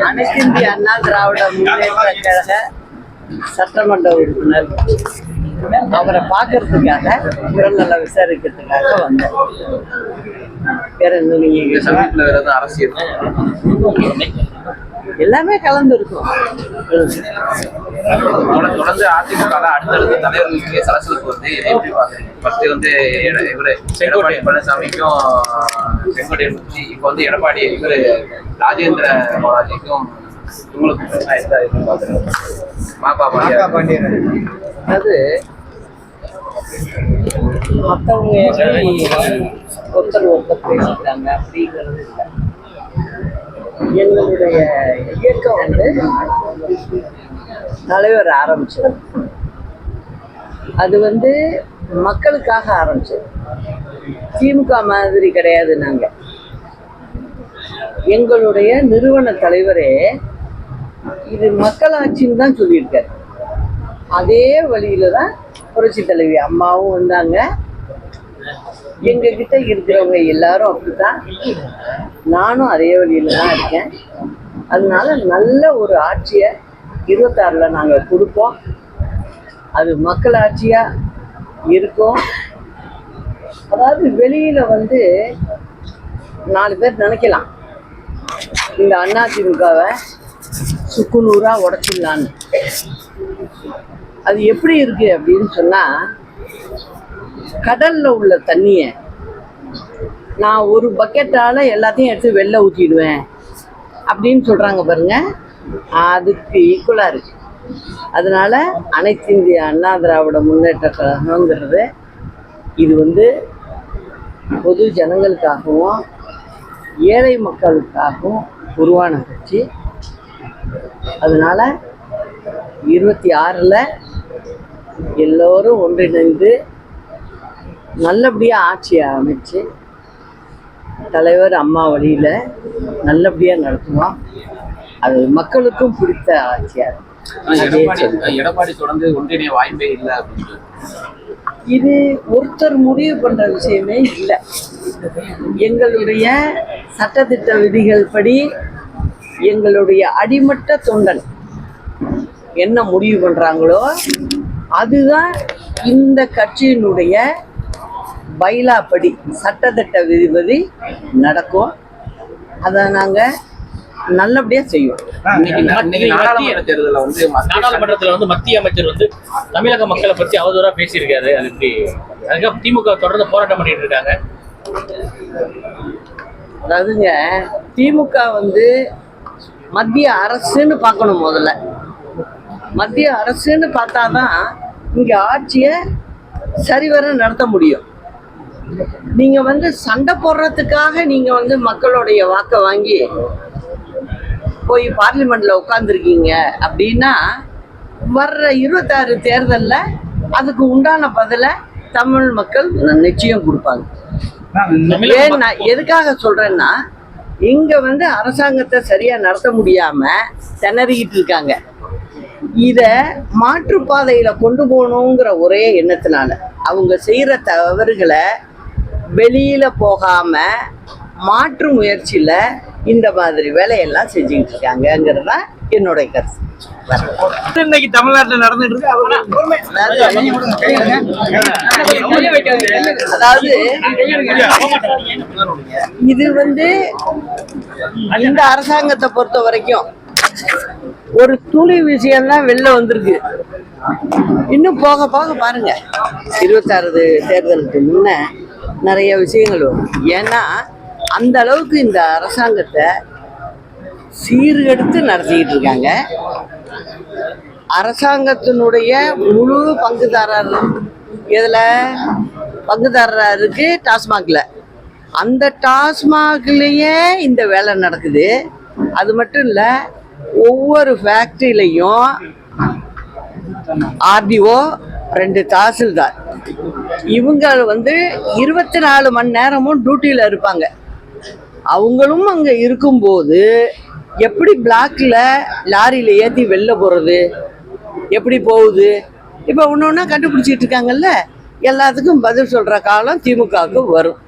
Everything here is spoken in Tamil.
அனைத்து இந்திய அண்ணா திராவிட முன்னேற்ற கழக சட்டமன்ற உறுப்பினர் அவரை பார்க்கறதுக்காக உடல்நல விசாரிக்கிறதுக்காக வந்தேன். வேற என்ன நீங்க அரசியல் எல்லாமே கலந்து இருக்கும். தொடர்ந்து அதிமுக அடுத்தடுத்த தலைவர்களுக்கு சலசலப்பு வந்து எப்படி பாக்குறீங்க? ஃபர்ஸ்ட் வந்து எடப்பாடி பழனிசாமிக்கும் செங்கோட்டையன் பற்றி, இப்போ வந்து எடப்பாடி இவரு ராஜேந்திர பாலாஜிக்கும் அது மற்றவங்க ஒருத்தர் ஒருத்தர் பேசிட்டாங்க அப்படிங்கிறது இல்லை. எங்களுடைய இயக்கம் வந்து தலைவர் ஆரம்பிச்சது, அது வந்து மக்களுக்காக ஆரம்பிச்சது. திமுக மாதிரி கிடையாது. நாங்கள் எங்களுடைய நிறுவன தலைவரே இது மக்களாட்சின்னு தான் சொல்லியிருக்காரு. அதே வழியில தான் புரட்சி தலைவி அம்மாவும் வந்தாங்க. எங்ககிட்ட இருக்கிறவங்க எல்லாரும் அப்படித்தான், நானும் அதே வழியில தான் இருக்கேன். அதனால நல்ல ஒரு ஆட்சியை 26ல் நாங்கள் கொடுப்போம். அது மக்களாட்சியா இருக்கும். அதாவது வெளியில வந்து 4 பேர் நினைக்கலாம் இந்த அதிமுகவை சுக்குநூறா உடைச்சிடலான்னு. அது எப்படி இருக்கு அப்படின்னு சொன்னா, கடல்ல உள்ள தண்ணிய நான் ஒரு பக்கெட்டால எல்லாத்தையும் எடுத்து வெளில ஊற்றிடுவேன் அப்படின்னு சொல்றாங்க பாருங்க, அதுக்கு ஈக்குவலா இருக்கு. அதனால அனைத்து இந்திய அண்ணா திராவிட முன்னேற்ற கழகங்கிறது இது வந்து பொது ஜனங்களுக்காகவும் ஏழை மக்களுக்காகவும் உருவான கட்சி. அதனால 26ல் எல்லோரும் ஒன்றிணைந்து நல்லபடியாக ஆட்சியை அமைச்சு தலைவர் அம்மா வழியில் நல்லபடியாக நடத்துவோம். அது மக்களுக்கும் பிடித்த ஆட்சியாக இருக்கும். எடப்பாடி தொடர்ந்து ஒன்றிணைய வாய்ப்பே இல்லை அப்படின்னு இது ஒருத்தர் முடிவு பண்ற விஷயமே இல்லை. எங்களுடைய சட்டத்திட்ட விதிகள் படி எங்களுடைய அடிமட்ட தொண்டன் என்ன முடிவு பண்றாங்களோ அதுதான் இந்த கட்சியினுடைய பைலாப்படி சட்டத்திட்ட விதிபடி நடக்கும். அதை நாங்கள் நல்லபடியா செய்வோம். நாடாளுமன்றத்துல வந்து மத்திய அமைச்சர் வந்து தமிழக மக்களை பத்தி அவதூறா பேசியிருக்காரு. அது எப்படி? அதுக்காக திமுக தொடர்ந்து போராட்டம் பண்ணிட்டு இருக்காங்க. அதாவதுங்க, திமுக வந்து மத்திய அரசுன்னு பார்க்கணும். முதல்ல மத்திய அரசுன்னு பார்த்தாதான் இங்க ஆட்சியை சரிவர நடத்த முடியும். நீங்க வந்து சண்டை போடுறதுக்காக நீங்க வந்து மக்களுடைய வாக்கை வாங்கி போய் பார்லிமெண்ட்ல உட்காந்துருக்கீங்க அப்படின்னா வர்ற 26 தேர்தலில் அதுக்கு உண்டான பதிலை தமிழ் மக்கள் நிச்சயம் கொடுப்பாங்க. ஏன்னா எதுக்காக சொல்றேன்னா இங்க அரசாங்கத்தை சரியா நடத்த முடியாம திணறிக்கிட்டு இருக்காங்க. இத மாற்றுப்பாதையில கொண்டு போகணுங்கிற ஒரே எண்ணத்தினால அவங்க செய்யற தவறுகளை வெளியில போகாம மாற்று முயற்சியில இந்த மாதிரி வேலையெல்லாம் செஞ்சுக்கிட்டு இருக்காங்கிறதா என்னுடைய கருத்து. இன்னைக்கு தமிழ்நாட்டில் நடந்துட்டு இருக்கு. அதாவது இது இந்த அரசாங்கத்தை பொறுத்த வரைக்கும் ஒரு துளி விஷயம்தான் வெளில வந்திருக்கு. இன்னும் போக போக பாருங்க 26 தேர்தலுக்கு முன்ன நிறைய விஷயங்கள் வரும். ஏன்னா அந்த அளவுக்கு இந்த அரசாங்கத்தை சீர்கெடுத்து நடத்திக்கிட்டு இருக்காங்க. அரசாங்கத்தினுடைய முழு பங்குதாரர் இதுல பங்குதாரராக இருக்கு டாஸ்மாக்ல. அந்த டாஸ்மாக்லயே இந்த வேலை நடக்குது. அது மட்டும் இல்ல, ஒவ்வொரு ஃபேக்டரியிலையும் ஆர்டிஓ 2 தாசில்தார் இவங்க 24 மணி நேரமும் டியூட்டியில இருப்பாங்க. அவங்களும் அங்க இருக்கும்போது எப்படி பிளாக்ல லாரியில ஏற்றி வெளில போறது, எப்படி போகுது, இப்போ ஒன்று ஒன்றா கண்டுபிடிச்சிட்டு இருக்காங்கல்ல. எல்லாத்துக்கும் பதில் சொல்ற காலம் திமுகவுக்கு வரும்.